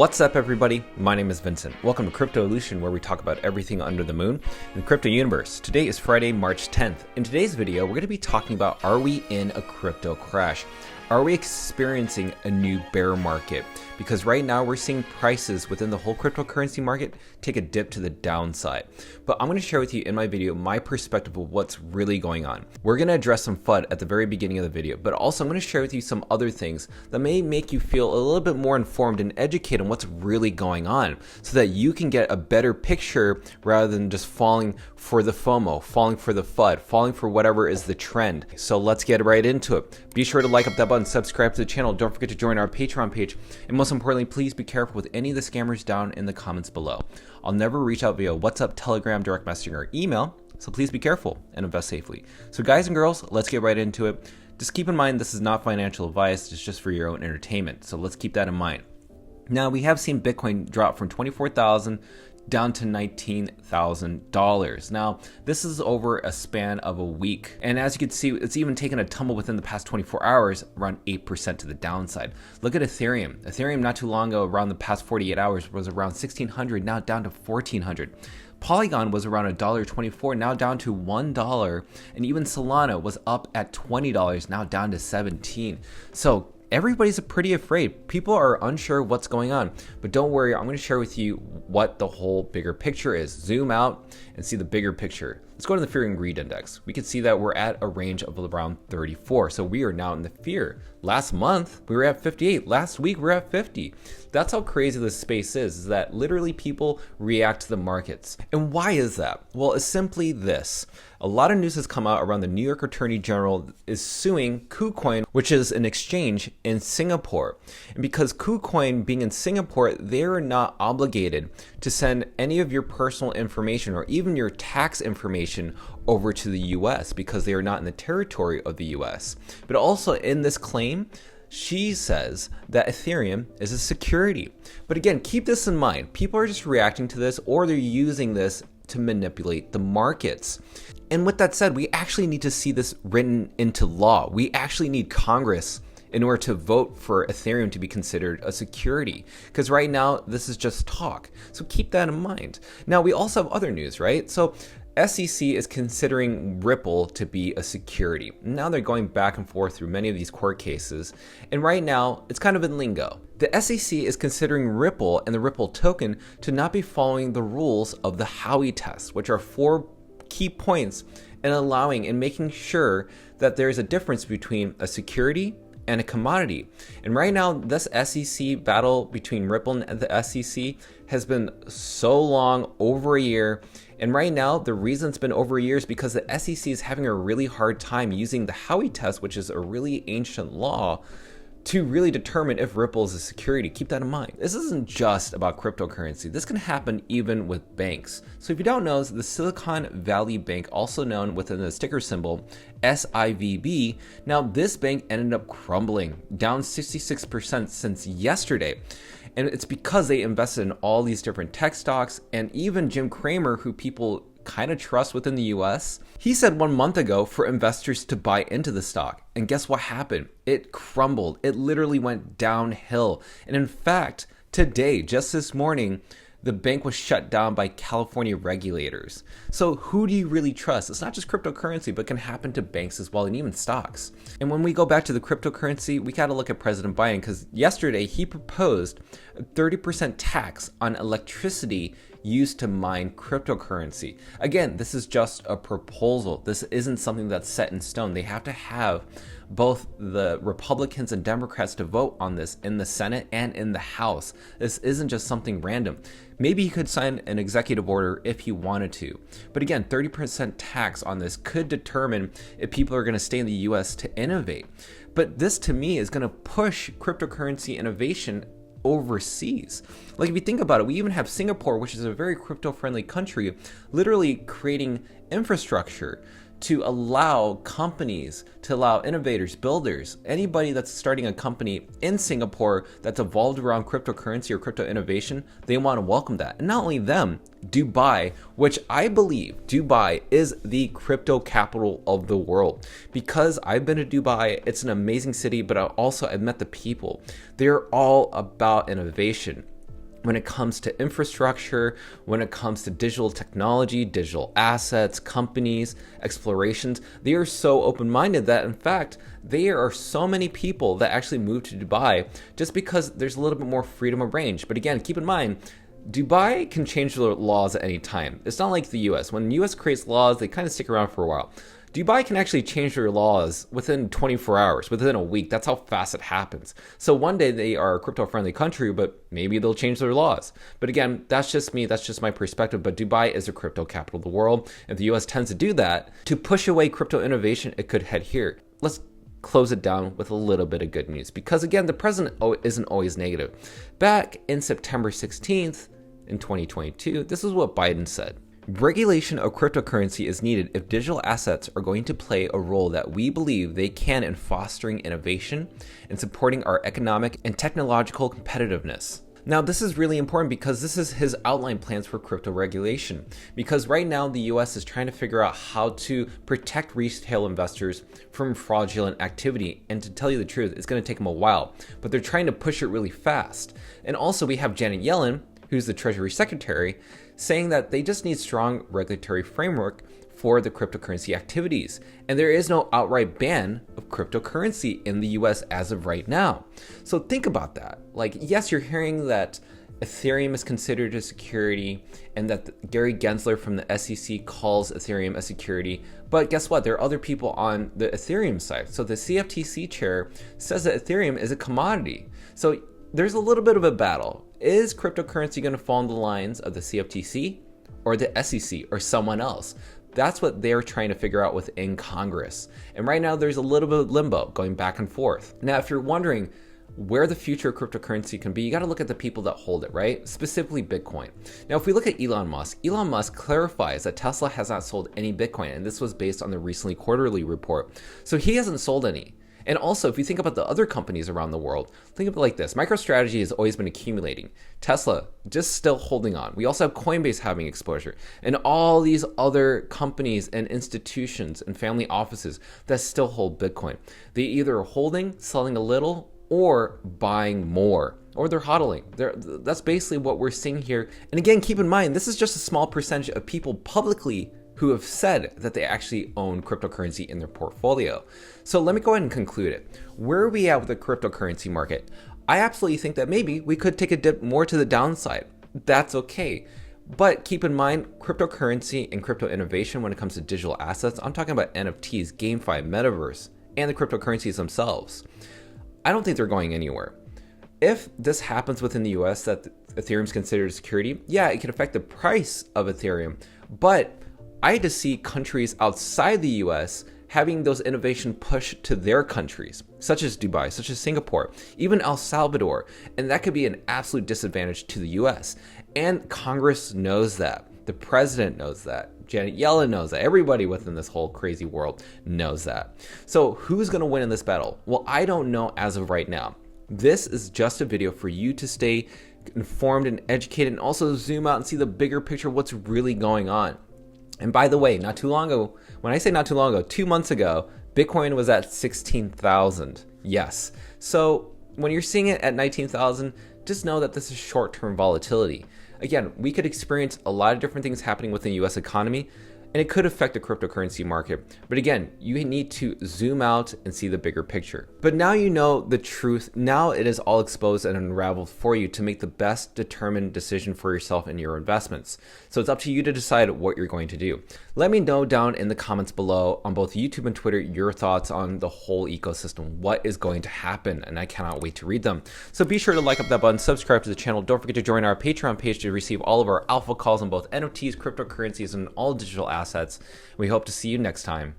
What's up, everybody? My name is Vincent. Welcome to Cryptolution, where we talk about everything under the moon in the crypto universe. Today is Friday, March 10th. In today's video, we're going to be talking about, are we in a crypto crash? Are we experiencing a new bear market? Because right now we're seeing prices within the whole cryptocurrency market take a dip to the downside. But I'm going to share with you in my video my perspective of what's really going on. We're going to address some FUD at the very beginning of the video, but also I'm going to share with you some other things that may make you feel a little bit more informed and educated on what's really going on so that you can get a better picture rather than just falling for the FOMO, falling for the FUD, falling for whatever is the trend. So let's get right into it. Be sure to like up that button, subscribe to the channel, don't forget to join our Patreon page, and most importantly, please be careful with any of the scammers down in the comments below. I'll never reach out via WhatsApp, Telegram, direct messaging, or email, so please be careful and invest safely. So guys and girls, let's get right into it. Just keep in mind this is not financial advice, it's just for your own entertainment, so let's keep that in mind. Now, we have seen Bitcoin drop from $24,000 down to $19,000. Now, this is over a span of a week. And as you can see, it's even taken a tumble within the past 24 hours, around 8% to the downside. Look at Ethereum. Ethereum not too long ago, around the past 48 hours, was around 1,600, now down to 1,400. Polygon was around $1.24, now down to $1. And even Solana was up at $20, now down to $17. So everybody's pretty afraid. People are unsure what's going on, but don't worry, I'm going to share with you what the whole bigger picture is. Zoom out and see the bigger picture. Let's go to the Fear and Greed Index. We can see that we're at a range of around 34. So we are now in the fear. Last month, we were at 58. Last week, we're at 50. That's how crazy this space is that literally people react to the markets. And why is that? Well, it's simply this. A lot of news has come out around the New York Attorney General is suing KuCoin, which is an exchange in Singapore. And because KuCoin being in Singapore, they're not obligated to send any of your personal information or even your tax information over to the US because they are not in the territory of the US. But also in this claim, she says that Ethereum is a security. But again, keep this in mind. People are just reacting to this, or they're using this to manipulate the markets. And with that said, we actually need to see this written into law. We actually need Congress in order to vote for Ethereum to be considered a security. Because right now, this is just talk. So keep that in mind. Now, we also have other news, right? So SEC is considering Ripple to be a security. Now they're going back and forth through many of these court cases. And right now, it's kind of in lingo. The SEC is considering Ripple and the Ripple token to not be following the rules of the Howey test, which are 4 key points in allowing and making sure that there's a difference between a security and a commodity. And right now, this SEC battle between Ripple and the SEC has been so long, over a year. And right now, the reason it's been over a year is because the SEC is having a really hard time using the Howey test, which is a really ancient law, to really determine if Ripple is a security. Keep that in mind. This isn't just about cryptocurrency. This can happen even with banks. So if you don't know, the Silicon Valley Bank, also known within the ticker symbol SIVB, now this bank ended up crumbling, down 66% since yesterday. And it's because they invested in all these different tech stocks, and even Jim Cramer, who people kind of trust within the US, he said 1 month ago for investors to buy into the stock. And guess what happened? It crumbled. It literally went downhill. And in fact, today, just this morning, the bank was shut down by California regulators. So who do you really trust? It's not just cryptocurrency, but can happen to banks as well, and even stocks. And when we go back to the cryptocurrency, we got to look at President Biden, because yesterday he proposed a 30% tax on electricity used to mine cryptocurrency. Again, this is just a proposal. This isn't something that's set in stone. They have to have both the Republicans and Democrats to vote on this in the Senate and in the House. This isn't just something random. Maybe he could sign an executive order if he wanted to. But again, 30% tax on this could determine if people are going to stay in the US to innovate. But this to me is going to push cryptocurrency innovation overseas. Like if you think about it, we even have Singapore, which is a very crypto-friendly country, literally creating infrastructure to allow companies, to allow innovators, builders, anybody that's starting a company in Singapore that's evolved around cryptocurrency or crypto innovation, they want to welcome that. And not only them, Dubai, which I believe Dubai is the crypto capital of the world. Because I've been to Dubai, it's an amazing city, but I've met the people. They're all about innovation. when it comes to infrastructure, when it comes to digital technology, digital assets, companies, explorations. They are so open-minded that, in fact, there are so many people that actually move to Dubai just because there's a little bit more freedom of range. But again, keep in mind, Dubai can change their laws at any time. It's not like the US. When the US creates laws, they kind of stick around for a while. Dubai can actually change their laws within 24 hours, within a week. That's how fast it happens. So one day they are a crypto-friendly country, but maybe they'll change their laws. But again, that's just me. That's just my perspective. But Dubai is the crypto capital of the world. If the US tends to do that, to push away crypto innovation, it could head here. Let's close it down with a little bit of good news. Because again, the president isn't always negative. Back in September 16th in 2022, this is what Biden said. Regulation of cryptocurrency is needed if digital assets are going to play a role that we believe they can in fostering innovation and supporting our economic and technological competitiveness. Now, this is really important because this is his outline plans for crypto regulation. Because right now, the US is trying to figure out how to protect retail investors from fraudulent activity. And to tell you the truth, it's going to take them a while, but they're trying to push it really fast. And also, we have Janet Yellen, who's the Treasury Secretary, saying that they just need strong regulatory framework for the cryptocurrency activities. And there is no outright ban of cryptocurrency in the US as of right now. So think about that. Like, yes, you're hearing that Ethereum is considered a security and that Gary Gensler from the SEC calls Ethereum a security. But guess what? There are other people on the Ethereum side. So the CFTC chair says that Ethereum is a commodity. So there's a little bit of a battle. Is cryptocurrency going to fall in the lines of the CFTC or the SEC or someone else? That's what they're trying to figure out within Congress. And right now there's a little bit of limbo going back and forth. Now, if you're wondering where the future of cryptocurrency can be, you got to look at the people that hold it, right? Specifically Bitcoin. Now, if we look at Elon Musk clarifies that Tesla has not sold any Bitcoin, and this was based on the recently quarterly report. So he hasn't sold any. And also, if you think about the other companies around the world, think of it like this. MicroStrategy has always been accumulating. Tesla, just still holding on. We also have Coinbase having exposure. And all these other companies and institutions and family offices that still hold Bitcoin. They either are holding, selling a little, or buying more. Or they're hodling. That's basically what we're seeing here. And again, keep in mind, this is just a small percentage of people publicly who have said that they actually own cryptocurrency in their portfolio. So let me go ahead and conclude it. Where are we at with the cryptocurrency market? I absolutely think that maybe we could take a dip more to the downside. That's okay. But keep in mind, cryptocurrency and crypto innovation when it comes to digital assets, I'm talking about NFTs, GameFi, Metaverse, and the cryptocurrencies themselves. I don't think they're going anywhere. If this happens within the US that Ethereum is considered a security, yeah, it can affect the price of Ethereum, but I had to see countries outside the US having those innovation pushed to their countries, such as Dubai, such as Singapore, even El Salvador. And that could be an absolute disadvantage to the US. And Congress knows that. The president knows that. Janet Yellen knows that. Everybody within this whole crazy world knows that. So who's going to win in this battle? Well, I don't know as of right now. This is just a video for you to stay informed and educated and also zoom out and see the bigger picture of what's really going on. And by the way, not too long ago, when I say not too long ago, 2 months ago, Bitcoin was at 16,000. Yes. So when you're seeing it at 19,000, just know that this is short-term volatility. Again, we could experience a lot of different things happening within the US economy, and it could affect the cryptocurrency market. But again, you need to zoom out and see the bigger picture. But now you know the truth. Now it is all exposed and unraveled for you to make the best determined decision for yourself and your investments. So it's up to you to decide what you're going to do. Let me know down in the comments below on both YouTube and Twitter your thoughts on the whole ecosystem. What is going to happen? And I cannot wait to read them. So be sure to like up that button, subscribe to the channel. Don't forget to join our Patreon page to receive all of our alpha calls on both NFTs, cryptocurrencies, and all digital assets. We hope to see you next time.